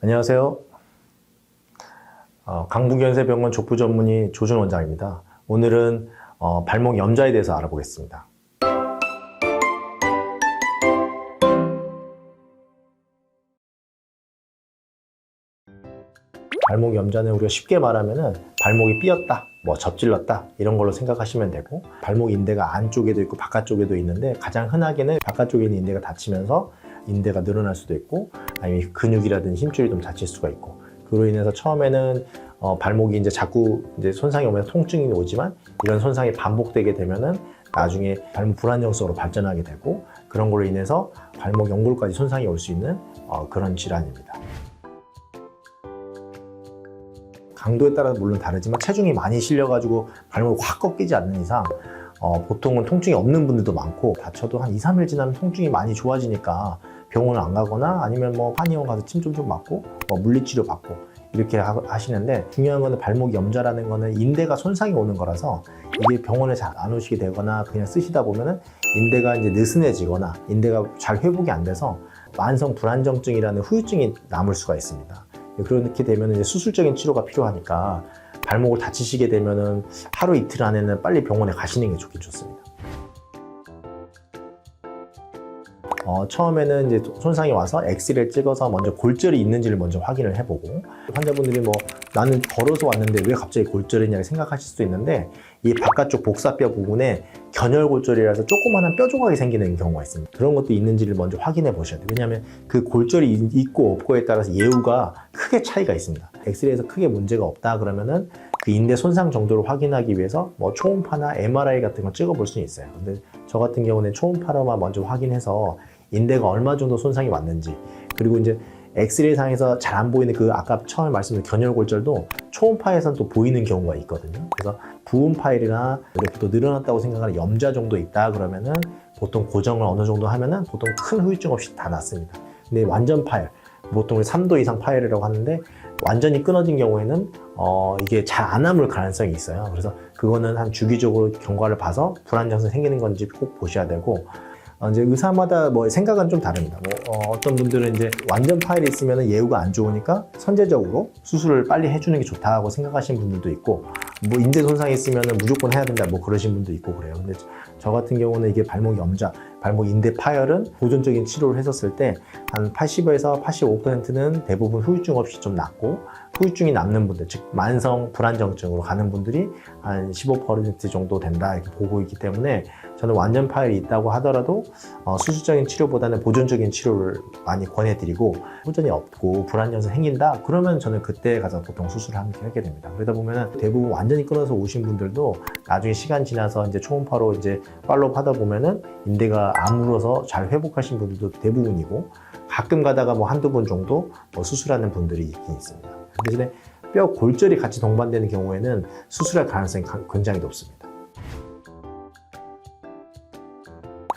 안녕하세요. 강북연세병원 족부 전문의 조준 원장입니다. 오늘은 발목 염좌에 대해서 알아보겠습니다. 발목 염좌는 우리가 쉽게 말하면 발목이 삐었다, 접질렀다 이런 걸로 생각하시면 되고, 발목 인대가 안쪽에도 있고 바깥쪽에도 있는데 가장 흔하게는 바깥쪽에 있는 인대가 다치면서 인대가 늘어날 수도 있고, 아니면 근육이라든지 힘줄이 좀 다칠 수가 있고, 그로 인해서 처음에는 발목이 이제 자꾸 손상이 오면서 통증이 오지만, 이런 손상이 반복되게 되면은 나중에 발목 불안정성으로 발전하게 되고, 그런 걸로 인해서 발목 연골까지 손상이 올 수 있는 그런 질환입니다. 강도에 따라 물론 다르지만 체중이 많이 실려가지고 발목이 확 꺾이지 않는 이상 보통은 통증이 없는 분들도 많고, 다쳐도 한 2, 3일 지나면 통증이 많이 좋아지니까 병원을 안 가거나 아니면 한의원 가서 침 좀 맞고 물리치료 받고 이렇게 하시는데, 중요한 거는 발목 염좌라는 거는 인대가 손상이 오는 거라서, 이게 병원에 잘 안 오시게 되거나 그냥 쓰시다 보면은 인대가 이제 느슨해지거나 인대가 잘 회복이 안 돼서 만성 불안정증이라는 후유증이 남을 수가 있습니다. 그렇게 되면 이제 수술적인 치료가 필요하니까, 발목을 다치시게 되면은 하루 이틀 안에는 빨리 병원에 가시는 게 좋긴 좋습니다. 처음에는 이제 손상이 와서 엑스레이를 찍어서 먼저 골절이 있는지를 먼저 확인을 해보고, 환자분들이 나는 걸어서 왔는데 왜 갑자기 골절이냐고 생각하실 수도 있는데, 이 바깥쪽 복사뼈 부분에 견열골절이라서 조그마한 뼈 조각이 생기는 경우가 있습니다. 그런 것도 있는지를 먼저 확인해 보셔야 돼요. 왜냐하면 그 골절이 있고 없고에 따라서 예후가 크게 차이가 있습니다. 엑스레이에서 크게 문제가 없다 그러면은 그 인대 손상 정도를 확인하기 위해서 초음파나 MRI 같은 걸 찍어 볼 수는 있어요. 근데 저 같은 경우는 초음파로만 먼저 확인해서 인대가 얼마 정도 손상이 왔는지, 그리고 이제 엑스레이 상에서 잘 안 보이는 그 아까 처음에 말씀드린 견열골절도 초음파에서는 또 보이는 경우가 있거든요. 그래서 부분 파일이나 이렇게 또 늘어났다고 생각하는 염좌 정도 있다 그러면은 보통 고정을 어느 정도 하면은 보통 큰 후유증 없이 다 낫습니다. 근데 완전 파일, 보통 3도 이상 파열이라고 하는데, 완전히 끊어진 경우에는 이게 잘 안 아물 가능성이 있어요. 그래서 그거는 한 주기적으로 경과를 봐서 불안정성이 생기는 건지 꼭 보셔야 되고, 이제 의사마다 생각은 좀 다릅니다. 어떤 분들은 이제 완전 파열이 있으면 예후가 안 좋으니까 선제적으로 수술을 빨리 해주는 게 좋다고 생각하시는 분들도 있고, 인대 손상이 있으면 무조건 해야 된다 그러신 분도 있고 그래요. 근데 저 같은 경우는 이게 발목 염좌, 발목 인대 파열은 보존적인 치료를 했었을 때 한 80에서 85%는 대부분 후유증 없이 좀 낫고, 후유증이 남는 분들, 즉 만성 불안정증으로 가는 분들이 한 15% 정도 된다 이렇게 보고 있기 때문에, 저는 완전 파열이 있다고 하더라도 수술적인 치료보다는 보존적인 치료를 많이 권해드리고, 후전이 없고 불안정성이 생긴다 그러면 저는 그때 가서 보통 수술을 하게 됩니다. 그러다 보면 대부분 완전히 끊어서 오신 분들도 나중에 시간 지나서 이제 초음파로 이제 팔로우 하다 보면은 인대가 아물어서 잘 회복하신 분들도 대부분이고, 가끔 가다가 한두 번 정도 수술하는 분들이 있긴 있습니다. 대신에 뼈 골절이 같이 동반되는 경우에는 수술할 가능성이 굉장히 높습니다.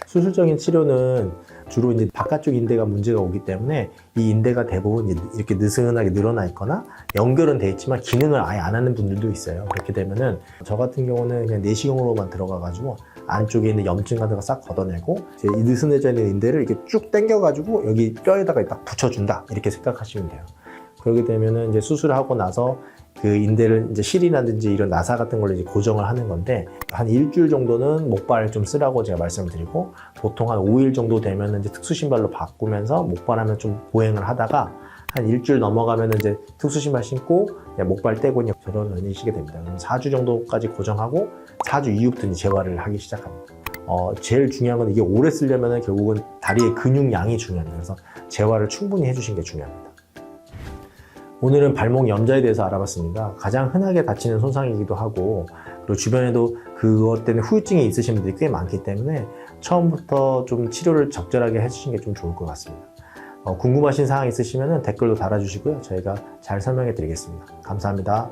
수술적인 치료는 주로 이제 바깥쪽 인대가 문제가 오기 때문에, 이 인대가 대부분 이렇게 느슨하게 늘어나 있거나 연결은 돼 있지만 기능을 아예 안 하는 분들도 있어요. 그렇게 되면은 저 같은 경우는 그냥 내시경으로만 들어가가지고 안쪽에 있는 염증 같은 거 싹 걷어내고, 이 느슨해져 있는 인대를 이렇게 쭉 당겨가지고 여기 뼈에다가 딱 붙여준다 이렇게 생각하시면 돼요. 그렇게 되면은 이제 수술하고 나서 그 인대를 이제 실이라든지 이런 나사 같은 걸로 이제 고정을 하는 건데, 한 일주일 정도는 목발을 좀 쓰라고 제가 말씀을 드리고, 보통 한 5일 정도 되면 이제 특수 신발로 바꾸면서 목발하면 좀 보행을 하다가, 한 일주일 넘어가면 이제 특수 신발 신고 목발 떼고 저런 다니시게 됩니다. 그럼 4주 정도까지 고정하고 4주 이후부터 이제 재활을 하기 시작합니다. 제일 중요한 건, 이게 오래 쓰려면 결국은 다리의 근육량이 중요합니다. 그래서 재활을 충분히 해주신 게 중요합니다. 오늘은 발목 염좌에 대해서 알아봤습니다. 가장 흔하게 다치는 손상이기도 하고, 그리고 주변에도 그것 때문에 후유증이 있으신 분들이 꽤 많기 때문에 처음부터 좀 치료를 적절하게 해주시는 게 좀 좋을 것 같습니다. 궁금하신 사항 있으시면 댓글로 달아주시고요. 저희가 잘 설명해 드리겠습니다. 감사합니다.